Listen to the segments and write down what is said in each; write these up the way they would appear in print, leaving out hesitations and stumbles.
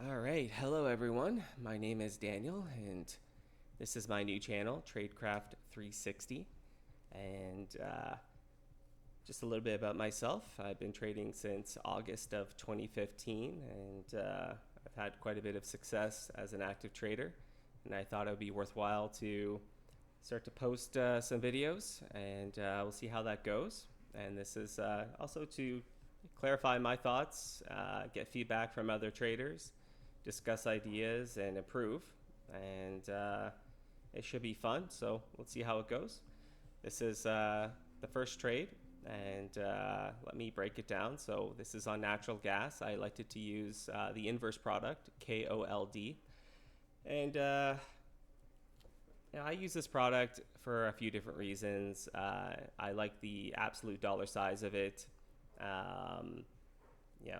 All right, hello everyone. My name is Daniel, and this is my new channel, Tradecraft 360. And just a little bit about myself. I've been trading since August of 2015, and I've had quite a bit of success as an active trader. And I thought it would be worthwhile to start to post some videos, and we'll see how that goes. And this is also to clarify my thoughts, get feedback from other traders, discuss ideas, and improve. And it should be fun. So let's see how it goes. This is the first trade, and let me break it down. So this is on natural gas. I elected to use the inverse product, KOLD. And I use this product for a few different reasons. I like the absolute dollar size of it.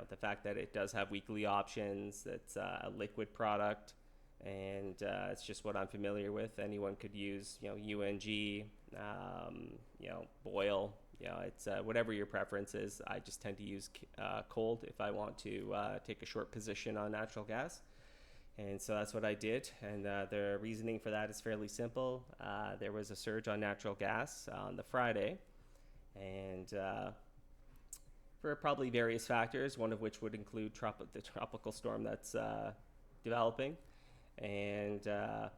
The fact that it does have weekly options. It's a liquid product, and it's just what I'm familiar with. Anyone could use, UNG, boil. It's whatever your preference is. I just tend to use KOLD if I want to take a short position on natural gas. And so that's what I did. And the reasoning for that is fairly simple. There was a surge on natural gas on the Friday, and for probably various factors, one of which would include the tropical storm that's developing. And I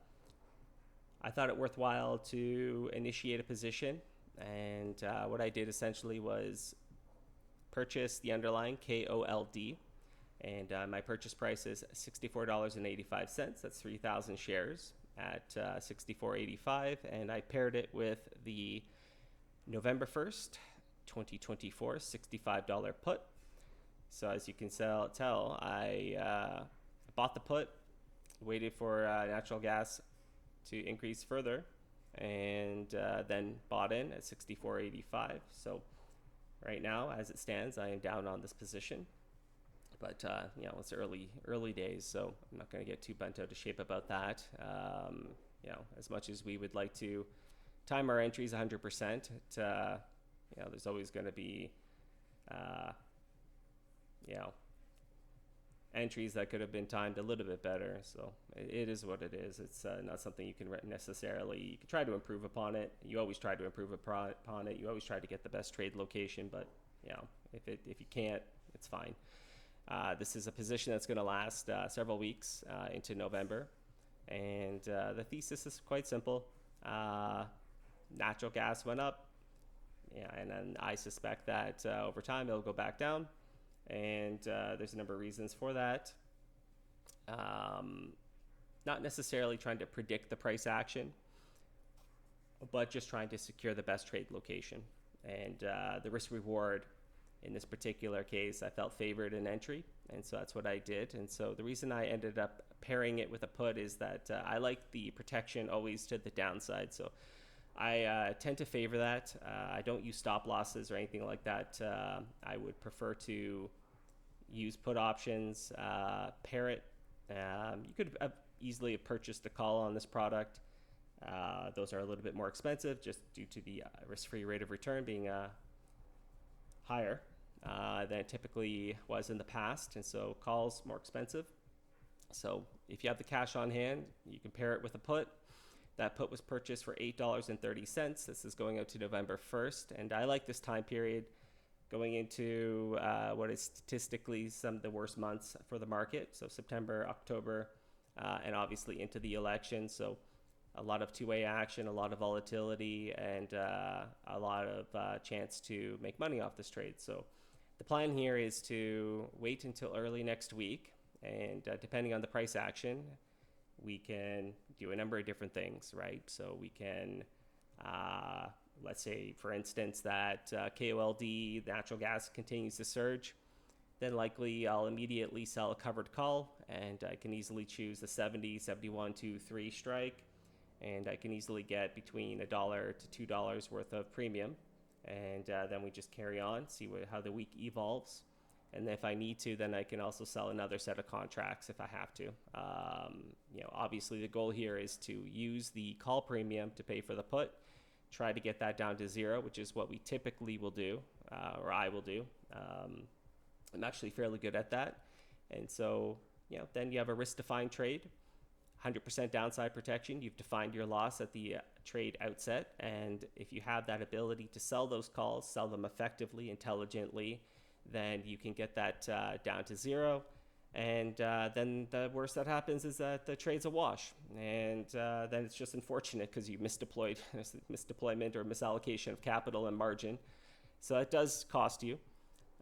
thought it worthwhile to initiate a position. And what I did essentially was purchase the underlying KOLD. And my purchase price is $64.85. That's 3,000 shares at $64.85. And I paired it with the November 1st, 2024 $65 put. So as you can tell, I bought the put, waited for natural gas to increase further, and then bought in at $64.85. So right now, as it stands, I am down on this position. But it's early days, so I'm not going to get too bent out of shape about that. As much as we would like to time our entries 100%, there's always going to be, entries that could have been timed a little bit better. So it is what it is. It's not something you can necessarily. You can try to improve upon it. You always try to improve upon it. You always try to get the best trade location. But if you can't, it's fine. This is a position that's going to last several weeks into November, and the thesis is quite simple. Natural gas went up. And then I suspect that over time it'll go back down, and there's a number of reasons for that. Not necessarily trying to predict the price action, but just trying to secure the best trade location. And the risk reward in this particular case, I felt favored an entry, and so that's what I did. And so the reason I ended up pairing it with a put is that I like the protection always to the downside. So I tend to favor that. I don't use stop losses or anything like that. I would prefer to use put options, pair it. You could have easily have purchased a call on this product. Those are a little bit more expensive just due to the risk-free rate of return being higher than it typically was in the past. And so calls more expensive. So if you have the cash on hand, you can pair it with a put. That put was purchased for $8.30. This is going out to November 1st. And I like this time period going into what is statistically some of the worst months for the market. So September, October, and obviously into the election. So a lot of two-way action, a lot of volatility, and a lot of chance to make money off this trade. So the plan here is to wait until early next week. And depending on the price action, we can do a number of different things, right? So we can, let's say, for instance, that KOLD, natural gas, continues to surge. Then likely I'll immediately sell a covered call, and I can easily choose the 70, 71, 2, 3 strike. And I can easily get between $1 to $2 worth of premium. And then we just carry on, see how the week evolves. And if I need to, then I can also sell another set of contracts if I have to. Obviously the goal here is to use the call premium to pay for the put, try to get that down to zero, which is what we typically will do, or I will do. I'm actually fairly good at that. And so then you have a risk-defined trade, 100% downside protection. You've defined your loss at the trade outset, and if you have that ability to sell those calls, sell them effectively, intelligently, then you can get that down to zero. And then the worst that happens is that the trade's a wash, and then it's just unfortunate because you misdeployment or misallocation of capital and margin. So it does cost you,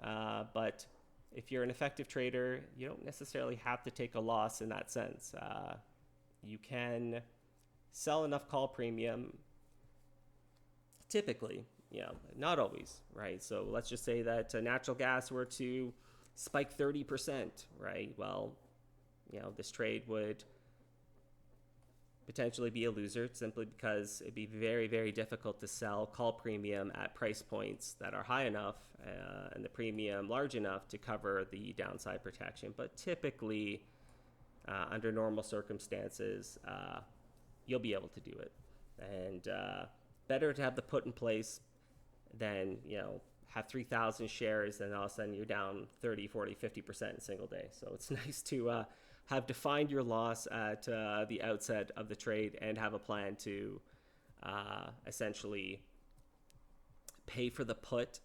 but if you're an effective trader, you don't necessarily have to take a loss in that sense. You can sell enough call premium, typically, not always, right? So let's just say that natural gas were to spike 30%, right? Well, this trade would potentially be a loser simply because it'd be very, very difficult to sell call premium at price points that are high enough and the premium large enough to cover the downside protection. But typically, under normal circumstances, you'll be able to do it. And better to have the put in place than, have 3,000 shares and all of a sudden you're down 30, 40, 50% in a single day. So it's nice to have defined your loss at the outset of the trade and have a plan to essentially pay for the put.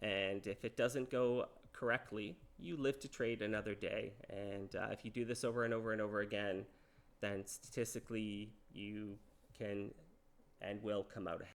And if it doesn't go correctly, you live to trade another day. And if you do this over and over and over again, then statistically you can and will come out ahead.